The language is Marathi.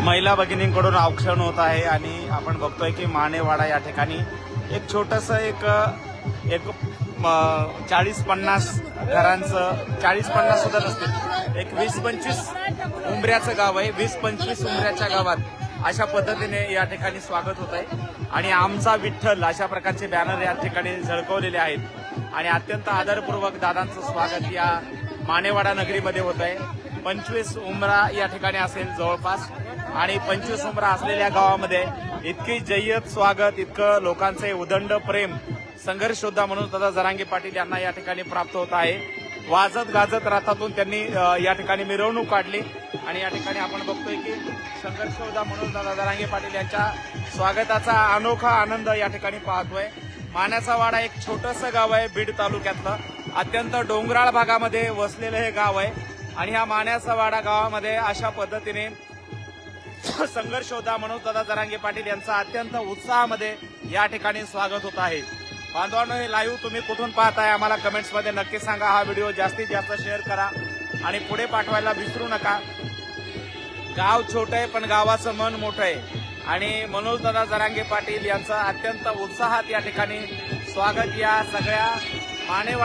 महिला भगिनींकडून औक्षण होत आहे आणि आपण बघतोय की मानेवाडा या ठिकाणी एक छोटस एक 40-50 घरांचं 40-50 सुद्धा नसतील एक 20-25 उंबऱ्याचं गाव आहे. 20-25 उंबऱ्याच्या गावात अशा पद्धतीने या ठिकाणी स्वागत होत आहे आणि आमचा विठ्ठल अशा प्रकारचे बॅनर या ठिकाणी झळकवलेले आहेत आणि अत्यंत आदरपूर्वक दादांचं स्वागत या मानेवाडा नगरीमध्ये होत आहे. 25 उंबरा या ठिकाणी असेल जवळपास आणि 25 उंबरा असलेल्या गावामध्ये इतकी जय्यत स्वागत, इतकं लोकांचे उदंड प्रेम संघर्ष योद्धा म्हणून दादा जरांगे पाटील यांना या ठिकाणी प्राप्त होत आहे. वाजत गाजत रथातून त्यांनी या ठिकाणी मिरवणूक काढली आणि या ठिकाणी आपण बघतोय की संघर्ष योद्धा म्हणून दादा जरांगे पाटील यांच्या स्वागताचा अनोखा आनंद या ठिकाणी पाहतोय. माण्याचा वाडा एक छोटंसं गाव आहे बीड तालुक्यातलं, अत्यंत डोंगराळ भागामध्ये वसलेलं हे गाव आहे आणि ह्या माण्याचा वाडा गावामध्ये अशा पद्धतीने संघर्ष योद्धा म्हणून दादा जरांगे पाटील यांचा अत्यंत उत्साहामध्ये या ठिकाणी स्वागत होत आहे. बांधवांनो, हे लाईव्ह तुम्ही कुठून पाहताय आम्हाला कमेंट्समध्ये नक्की सांगा. हा व्हिडिओ जास्तीत जास्त शेअर करा आणि पुढे पाठवायला विसरू नका. गाव छोटं आहे पण गावाचं मन मोठं आहे आणि मनोज दादा जरांगे पाटील यांचं अत्यंत उत्साहात या ठिकाणी स्वागत या सगळ्या मानेवाडा